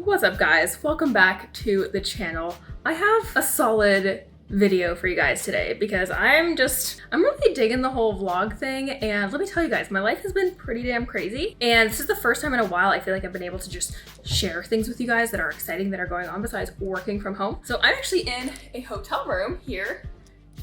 What's up guys? Welcome back to the channel. I have a solid video for you guys today because I'm really digging the whole vlog thing, and let me tell you guys, my life has been pretty damn crazy, and this is the first time in a while I feel like I've been able to just share things with you guys that are exciting, that are going on besides working from home. So I'm actually in a hotel room here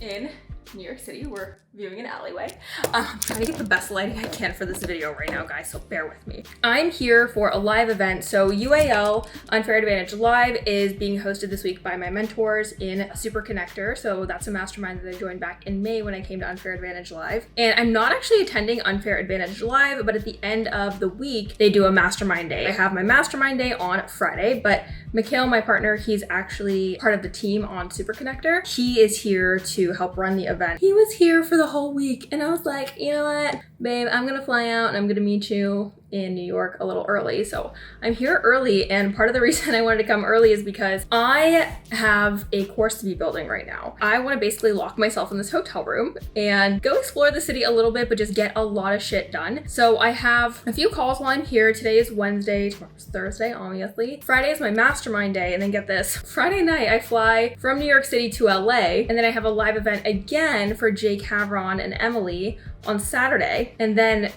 in New York City. We're viewing an alleyway. I'm trying to get the best lighting I can for this video right now, guys, so bear with me. I'm here for a live event. So UAL, Unfair Advantage Live, is being hosted this week by my mentors in Super Connector. So that's a mastermind that I joined back in May when I came to Unfair Advantage Live. And I'm not actually attending Unfair Advantage Live, but at the end of the week, they do a mastermind day. I have my mastermind day on Friday, but Mikhail, my partner, he's actually part of the team on Super Connector. He is here to help run the event. He was here for the whole week, and I was like, you know what, babe, I'm gonna fly out and I'm gonna meet you in New York a little early. So I'm here early, and part of the reason I wanted to come early is because I have a course to be building right now. I want to basically lock myself in this hotel room and go explore the city a little bit, but just get a lot of shit done. So I have a few calls while I'm here. Today is Wednesday, tomorrow's Thursday, obviously. Friday is my mastermind day, and then get this, Friday night I fly from New York City to LA, and then I have a live event again for Jake Havron and Emily on Saturday, and then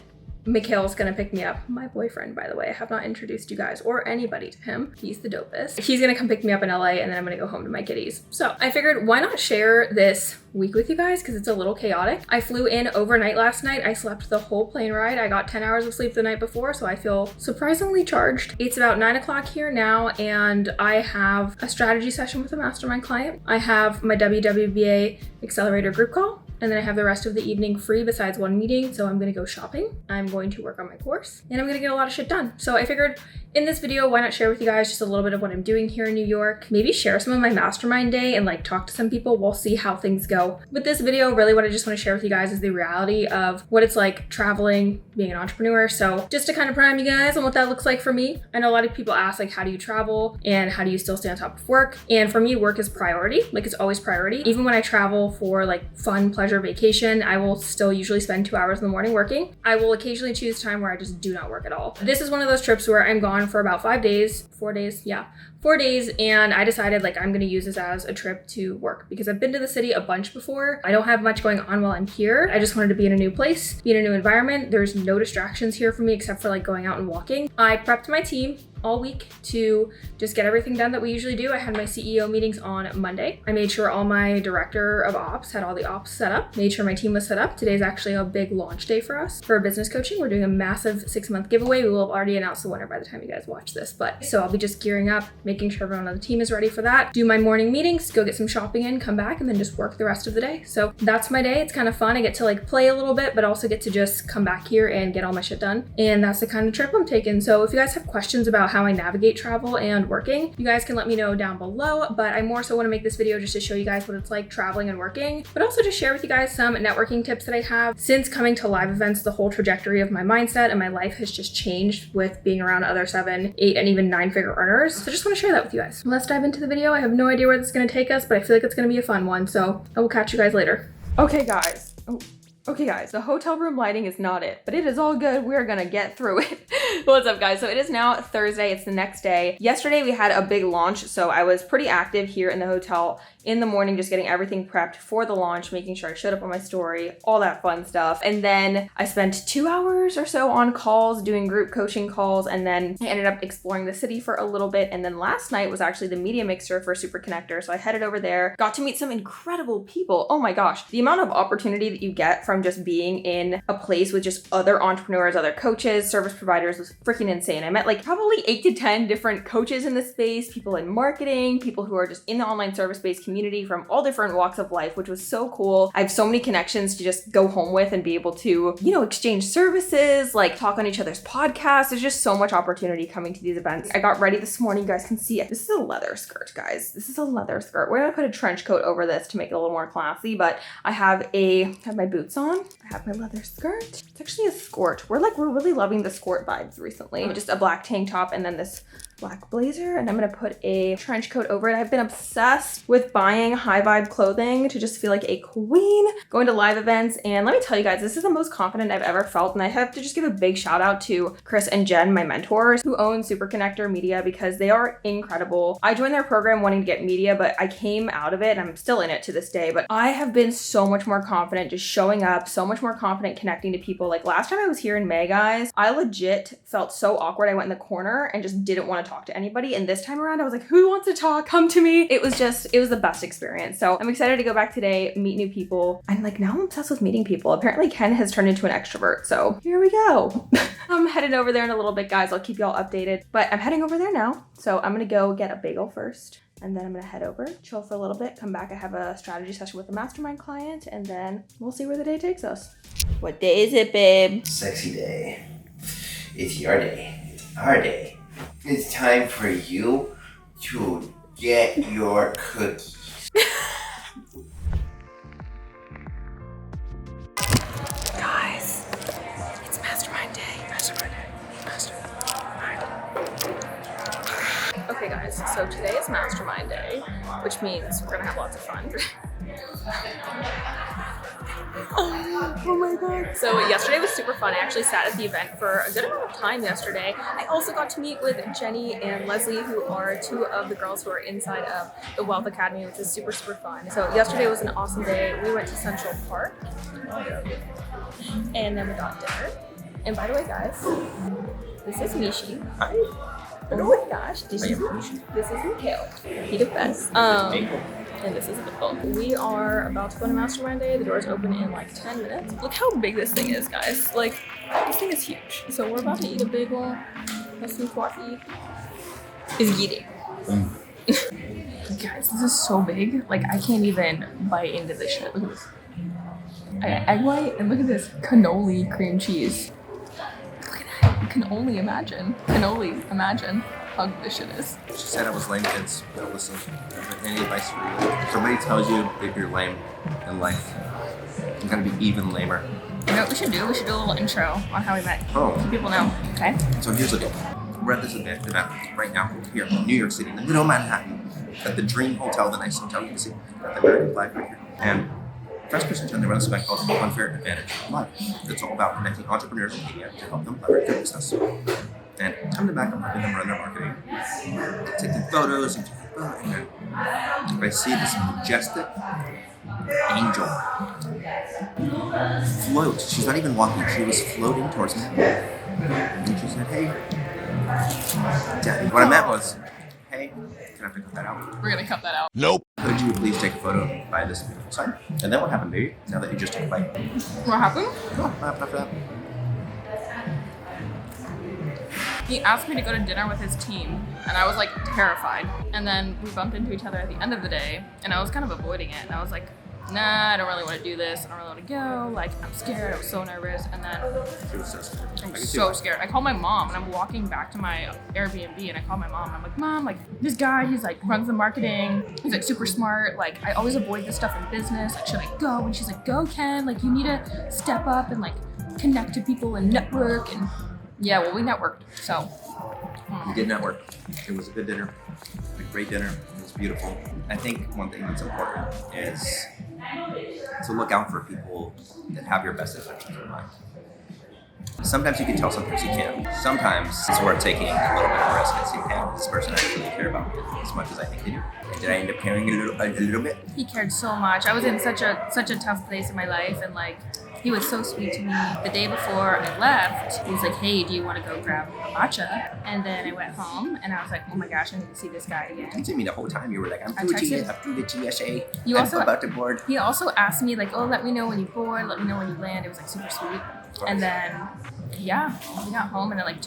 Mikhail's gonna pick me up. My boyfriend, by the way. I have not introduced you guys or anybody to him. He's the dopest. He's gonna come pick me up in LA, and then I'm gonna go home to my kitties. So I figured, why not share this week with you guys, because it's a little chaotic. I flew in overnight last night. I slept the whole plane ride. I got 10 hours of sleep the night before, so I feel surprisingly charged. It's about 9 o'clock here now, and I have a strategy session with a mastermind client. I have my WWBA accelerator group call, and then I have the rest of the evening free besides one meeting. So I'm gonna go shopping. I'm going to work on my course, and I'm gonna get a lot of shit done. So I figured in this video, why not share with you guys just a little bit of what I'm doing here in New York, maybe share some of my mastermind day and like talk to some people. We'll see how things go. With this video, really what I just want to share with you guys is the reality of what it's like traveling, being an entrepreneur. So just to kind of prime you guys on what that looks like for me. I know a lot of people ask, like, how do you travel and how do you still stay on top of work? And for me, work is priority. Like, it's always priority. Even when I travel for like fun, pleasure, vacation, I will still usually spend 2 hours in the morning working. I will occasionally choose time where I just do not work at all. This is one of those trips where I'm gone for about 4 days, and I decided like I'm gonna use this as a trip to work because I've been to the city a bunch before. I don't have much going on while I'm here. I just wanted to be in a new place, be in a new environment. There's no distractions here for me except for like going out and walking. I prepped my team all week to just get everything done that we usually do. I had my CEO meetings on Monday. I made sure all my director of ops had all the ops set up, made sure my team was set up. Today's actually a big launch day for us for business coaching. We're doing a massive 6-month giveaway. We will have already announced the winner by the time you guys watch this, but so I'll be just gearing up, making sure everyone on the team is ready for that, do my morning meetings, go get some shopping in, come back, and then just work the rest of the day. So that's my day. It's kind of fun. I get to like play a little bit, but also get to just come back here and get all my shit done. And that's the kind of trip I'm taking. So if you guys have questions about how I navigate travel and working, you guys can let me know down below, but I more so want to make this video just to show you guys what it's like traveling and working, but also to share with you guys some networking tips that I have. Since coming to live events, the whole trajectory of my mindset and my life has just changed with being around other 7, 8, and even 9-figure earners. So just want to share that with you guys. Let's dive into the video. I have no idea where this is going to take us, but I feel like it's going to be a fun one. So I will catch you guys later. Okay guys, the hotel room lighting is not it, but it is all good. We're gonna get through it. What's up guys? So it is now Thursday, it's the next day. Yesterday we had a big launch, so I was pretty active here in the hotel in the morning, just getting everything prepped for the launch, making sure I showed up on my story, all that fun stuff. And then I spent 2 hours or so on calls, doing group coaching calls, and then I ended up exploring the city for a little bit. And then last night was actually the media mixer for Super Connector. So I headed over there, got to meet some incredible people. Oh my gosh, the amount of opportunity that you get from just being in a place with just other entrepreneurs, other coaches, service providers was freaking insane. I met like probably 8 to 10 different coaches in the space, people in marketing, people who are just in the online service-based community from all different walks of life, which was so cool. I have so many connections to just go home with and be able to, you know, exchange services, like talk on each other's podcasts. There's just so much opportunity coming to these events. I got ready this morning. You guys can see it. This is a leather skirt, guys. This is a leather skirt. We're gonna put a trench coat over this to make it a little more classy, but I have my boots on. I have my leather skirt. It's actually a skirt. We're really loving the skirt vibes recently. Just a black tank top and then this black blazer, and I'm gonna put a trench coat over it. I've been obsessed with buying high vibe clothing to just feel like a queen, going to live events. And let me tell you guys, this is the most confident I've ever felt. And I have to just give a big shout out to Chris and Jen, my mentors, who own Super Connector Media, because they are incredible. I joined their program wanting to get media, but I came out of it and I'm still in it to this day. But I have been so much more confident just showing up, so much more confident connecting to people. Like last time I was here in May, guys, I legit felt so awkward. I went in the corner and just didn't want to talk to anybody. And this time around, I was like, who wants to talk? Come to me. It was the best experience. So I'm excited to go back today, meet new people. I'm like, now I'm obsessed with meeting people. Apparently Ken has turned into an extrovert. So here we go. I'm headed over there in a little bit, guys. I'll keep y'all updated, but I'm heading over there now. So I'm gonna go get a bagel first, and then I'm gonna head over, chill for a little bit, come back. I have a strategy session with a mastermind client, and then we'll see where the day takes us. What day is it, babe? Sexy day. It's your day. Our day. It's time for you to get your cookies. Guys, it's mastermind day. Mastermind day. Mastermind. Okay, guys, so today is mastermind day, which means we're gonna have lots of fun. Oh my god. So yesterday was super fun. I actually sat at the event for a good amount of time yesterday. I also got to meet with Jenny and Leslie, who are two of the girls who are inside of the Wealth Academy, which is super, super fun. So yesterday was an awesome day. We went to Central Park and then we got dinner. And by the way, guys, this is Mishi. Hi. Oh my gosh, this is Mikhail. He the best. And this is Nicole. We are about to go to Mastermind Day. The doors open in like 10 minutes. Look how big this thing is, guys. Like, this thing is huge. So we're about to eat a bagel, have some coffee. Is eating. Guys, this is so big. Like, I can't even bite into this shit. Look at this. I got egg white, and look at this cannoli cream cheese. Look at that. You can only imagine. Imagine how good this shit is. She said I was lame, kids. Don't listen. Any advice for you? If somebody tells you that you're lame in life, you're gonna be even lamer. You know what we should do? We should do a little intro on how we met. Oh. So people know. Okay. So here's the deal. We're at this event right now here in New York City, in the middle of Manhattan, at the Dream Hotel, the nice hotel you can see, at the American flag right here. And Fresh Person Jen, they run a event called Unfair Advantage Live. It's all about connecting entrepreneurs and media to help them leverage their business. And time to back up, helping them run their marketing, taking photos and then I see this majestic angel float. She's not even walking, she was floating towards me. And she said, hey, Daddy. What I meant was, hey, can I pick that out? We're gonna cut that out. Nope. Could you please take a photo by this beautiful sign? And then what happened, baby? Now that you just took a bite. What happened? Oh, what happened after that? He asked me to go to dinner with his team, and I was like terrified. And then we bumped into each other at the end of the day, and I was kind of avoiding it. And I was like, nah, I don't really want to do this. I don't really want to go. Like, I'm scared. I was so nervous. And then She was so scared. I was so scared. I called my mom, and I'm walking back to my Airbnb, and I called my mom. And I'm like, Mom, like this guy, he's like runs the marketing. He's like super smart. Like, I always avoid this stuff in business. Like, should I go? And she's like, go, Ken. Like, you need to step up and like connect to people and network. And yeah, well, we networked. So. We did network. It was a good dinner, a great dinner. It was beautiful. I think one thing that's important is to look out for people that have your best intentions in mind. Sometimes you can tell, sometimes you can't. Sometimes it's worth taking a little bit of risk and seeing, hey, this person actually care about me as much as I think they do. Did I end up caring a little bit? He cared so much. I was in such a tough place in my life, and like he was so sweet to me. The day before I left, he was like, hey, do you want to go grab a matcha? And then I went home, and I was like, oh my gosh, I need to see this guy again. You texted me the whole time. You were like, I'm through the TSA. I'm about to board. He also asked me like, oh, let me know when you board, let me know when you land. It was like super sweet. And then, yeah, we got home, and then like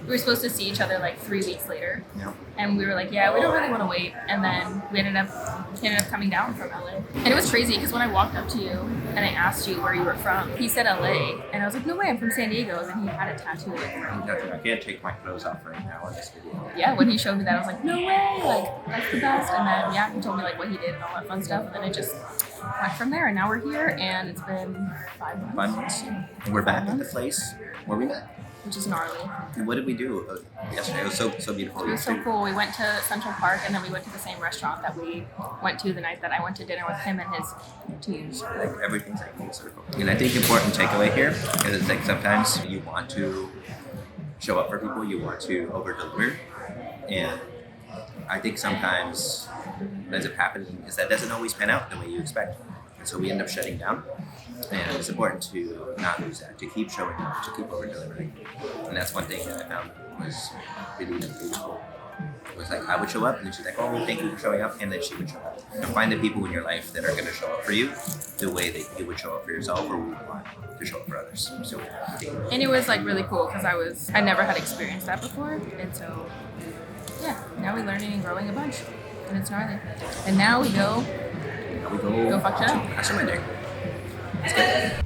we were supposed to see each other like 3 weeks later. Yeah. And we were like, yeah, we don't really want to wait. And then he ended up coming down from LA. And it was crazy because when I walked up to you and I asked you where you were from, he said LA. And I was like, no way, I'm from San Diego. And then he had a tattoo. I can't take my clothes off right now on this video. Yeah, when he showed me that, I was like, no way, like, that's the best. And then, yeah, he told me like what he did and all that fun stuff. And then it just went from there. And now we're here, and it's been 5 months. 5 months. And we're back at the place where we met. which is gnarly. And what did we do yesterday? It was so beautiful. It was so cool. We went to Central Park and then we went to the same restaurant that we went to the night that I went to dinner with him and his teams. Like everything's like full circle. And I think important takeaway here is like sometimes you want to show up for people, you want to over deliver, and I think sometimes what ends up happening is that doesn't always pan out the way you expect, and so we end up shutting down. And it's important to not lose that, to keep showing up, to keep over delivering. And that's one thing that I found was really beautiful. It was like I would show up and then she's like, oh, thank you for showing up, and then she would show up. And find the people in your life that are going to show up for you the way that you would show up for yourself or would want to show up for others. So, and it was like really cool because I never had experienced that before, and so yeah, now we're learning and growing a bunch, and it's gnarly. And now we go fuck shit up. Mastermind day. Let's go.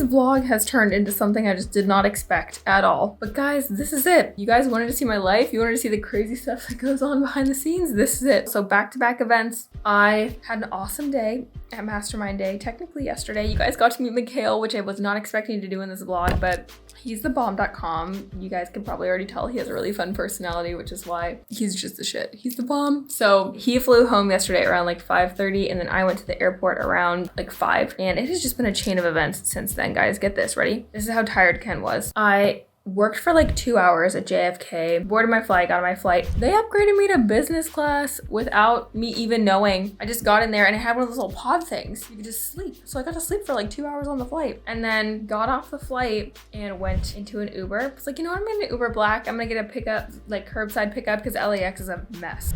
Vlog has turned into something I just did not expect at all. But guys, this is it. You guys wanted to see my life? You wanted to see the crazy stuff that goes on behind the scenes? This is it. So back-to-back events. I had an awesome day at Mastermind Day. Technically yesterday, you guys got to meet Mikhail, which I was not expecting to do in this vlog, but he's thebomb.com. You guys can probably already tell he has a really fun personality, which is why he's just the shit. He's the bomb. So he flew home yesterday around like 5:30, and then I went to the airport around like 5. And it has just been a chain of events since then, guys. Get this, ready? This is how tired Ken was. I worked for like 2 hours at JFK, boarded my flight, got on my flight. They upgraded me to business class without me even knowing. I just got in there and I had one of those little pod things. You could just sleep. So I got to sleep for like 2 hours on the flight and then got off the flight and went into an Uber. I was like, you know what? I'm in an Uber Black. I'm gonna get a pickup, like curbside pickup, because LAX is a mess.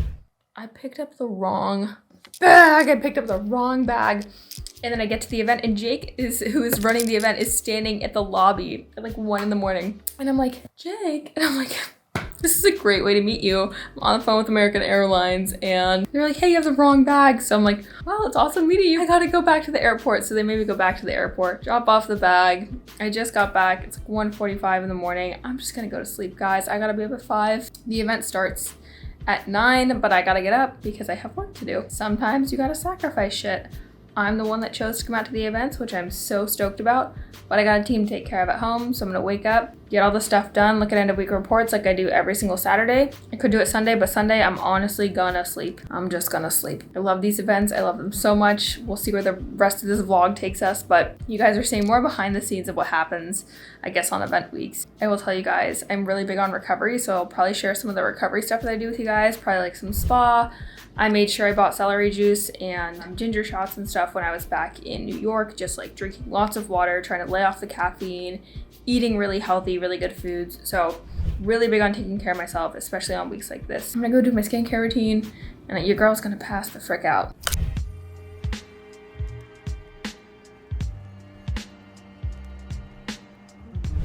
I picked up the wrong bag. And then I get to the event and Jake who is running the event is standing at the lobby at like 1 a.m. And I'm like, Jake, and I'm like, this is a great way to meet you. I'm on the phone with American Airlines and they're like, hey, you have the wrong bag. So I'm like, well, it's awesome meeting you. I gotta go back to the airport. So they made me go back to the airport, drop off the bag. I just got back. It's like 1:45 in the morning. I'm just gonna go to sleep, guys. I gotta be up at 5. The event starts at 9, but I gotta get up because I have work to do. Sometimes you gotta sacrifice shit. I'm the one that chose to come out to the events, which I'm so stoked about, but I got a team to take care of at home, so I'm gonna wake up, get all the stuff done, look at end of week reports like I do every single Saturday. I could do it Sunday, but Sunday I'm honestly gonna sleep. I'm just gonna sleep. I love these events. I love them so much. We'll see where the rest of this vlog takes us, but you guys are seeing more behind the scenes of what happens, I guess, on event weeks. I will tell you guys, I'm really big on recovery, so I'll probably share some of the recovery stuff that I do with you guys, probably like some spa. I made sure I bought celery juice and ginger shots and stuff when I was back in New York, just like drinking lots of water, trying to lay off the caffeine, eating really healthy, really good foods. So really big on taking care of myself, especially on weeks like this. I'm gonna go do my skincare routine and your girl's gonna pass the frick out.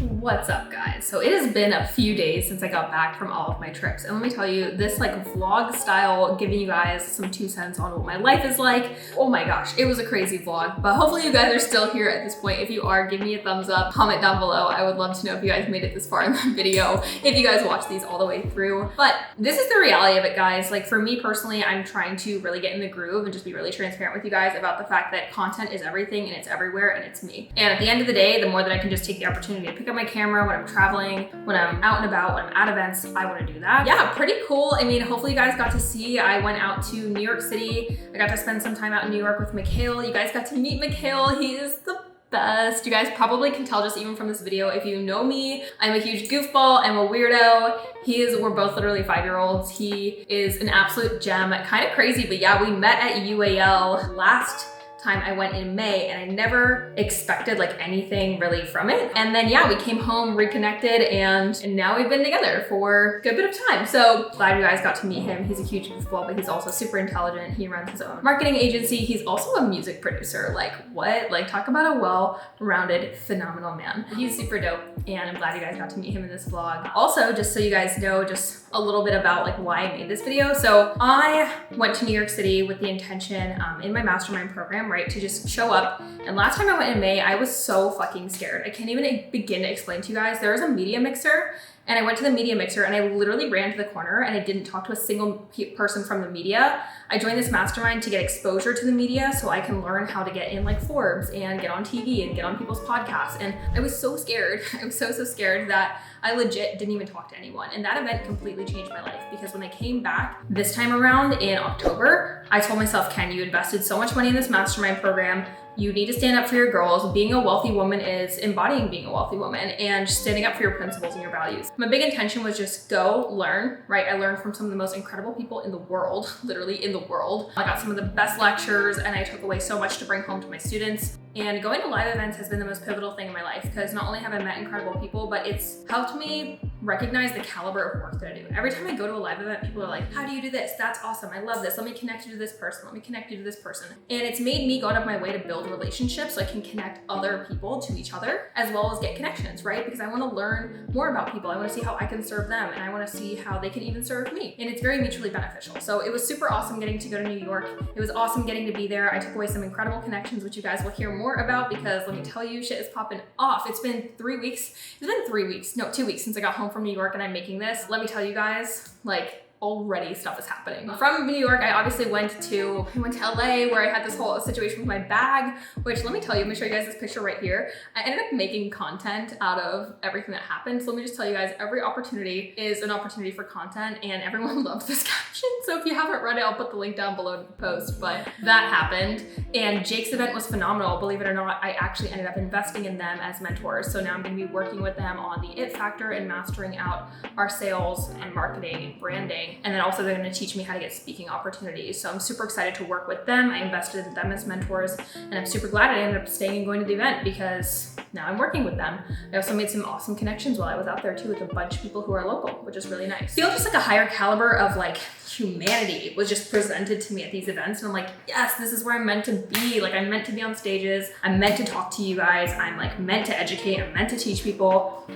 What's up, guys? So it has been a few days since I got back from all of my trips, and let me tell you, this like vlog style, giving you guys some 2 cents on what my life is like. Oh my gosh, it was a crazy vlog, but hopefully you guys are still here at this point. If you are, give me a thumbs up, comment down below. I would love to know if you guys made it this far in the video, if you guys watch these all the way through. But this is the reality of it, guys. Like for me personally, I'm trying to really get in the groove and just be really transparent with you guys about the fact that content is everything and it's everywhere and it's me. And at the end of the day, the more that I can just take the opportunity to pick up my camera when I'm traveling, when I'm out and about, when I'm at events, I want to do that. Yeah, pretty cool. I mean, hopefully you guys got to see, I went out to New York City. I got to spend some time out in New York with Mikhail. You guys got to meet Mikhail. He is the best. You guys probably can tell just even from this video, if you know me, I'm a huge goofball, I'm a weirdo. We're both literally 5-year-olds. He is an absolute gem, kind of crazy, but yeah, we met at UAL last time I went in May, and I never expected like anything really from it. And then yeah, we came home, reconnected, and now we've been together for a good bit of time. So glad you guys got to meet him. He's a huge goofball, but he's also super intelligent. He runs his own marketing agency. He's also a music producer. Like what? Like talk about a well-rounded, phenomenal man. He's super dope, and I'm glad you guys got to meet him in this vlog. Also, just so you guys know, just a little bit about like why I made this video. So I went to New York City with the intention in my Mastermind program, right, to just show up. And last time I went in May, I was so fucking scared. I can't even begin to explain to you guys. There was a media mixer and I went to the media mixer and I literally ran to the corner and I didn't talk to a single person from the media. I joined this mastermind to get exposure to the media so I can learn how to get in like Forbes and get on TV and get on people's podcasts. And I was so scared. I was so scared that I legit didn't even talk to anyone. And that event completely changed my life because when I came back this time around in October, I told myself, Ken, you invested so much money in this mastermind program. You need to stand up for your girls. Being a wealthy woman is embodying being a wealthy woman and standing up for your principles and your values. My big intention was just go learn, right? I learned from some of the most incredible people in the world, literally in the world. I got some of the best lectures and I took away so much to bring home to my students. And going to live events has been the most pivotal thing in my life because not only have I met incredible people, but it's helped me recognize the caliber of work that I do. Every time I go to a live event, people are like, how do you do this? That's awesome. I love this. Let me connect you to this person. Let me connect you to this person. And it's made me go out of my way to build relationships so I can connect other people to each other as well as get connections, right? Because I want to learn more about people. I want to see how I can serve them and I want to see how they can even serve me. And it's very mutually beneficial. So it was super awesome getting to go to New York. It was awesome getting to be there. I took away some incredible connections, which you guys will hear more about because let me tell you, shit is popping off. It's been 3 weeks. It's been 3 weeks, no, 2 weeks since I got home from New York and I'm making this. Let me tell you guys, like, already stuff is happening. From New York, I obviously went to LA where I had this whole situation with my bag, which let me tell you, I'm gonna show you guys this picture right here. I ended up making content out of everything that happened. So let me just tell you guys, every opportunity is an opportunity for content and everyone loves this caption. So if you haven't read it, I'll put the link down below to the post, but that happened. And Jake's event was phenomenal. Believe it or not, I actually ended up investing in them as mentors. So now I'm gonna be working with them on the it factor and mastering out our sales and marketing and branding. And then also they're gonna teach me how to get speaking opportunities. So I'm super excited to work with them. I invested in them as mentors and I'm super glad I ended up staying and going to the event because now I'm working with them. I also made some awesome connections while I was out there too with a bunch of people who are local, which is really nice. I feel just like a higher caliber of like humanity was just presented to me at these events. And I'm like, yes, this is where I'm meant to be. Like I'm meant to be on stages. I'm meant to talk to you guys. I'm like meant to educate. I'm meant to teach people.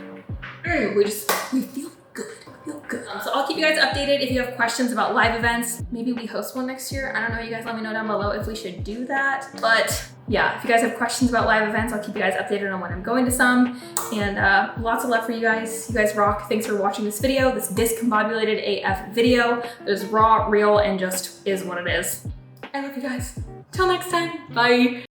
We feel good. So I'll keep you guys updated if you have questions about live events. Maybe we host one next year. I don't know. You guys let me know down below if we should do that. But yeah, if you guys have questions about live events, I'll keep you guys updated on when I'm going to some. And lots of love for you guys. You guys rock. Thanks for watching this video, this discombobulated AF video. It is raw, real, and just is what it is. I love you guys. Till next time. Bye.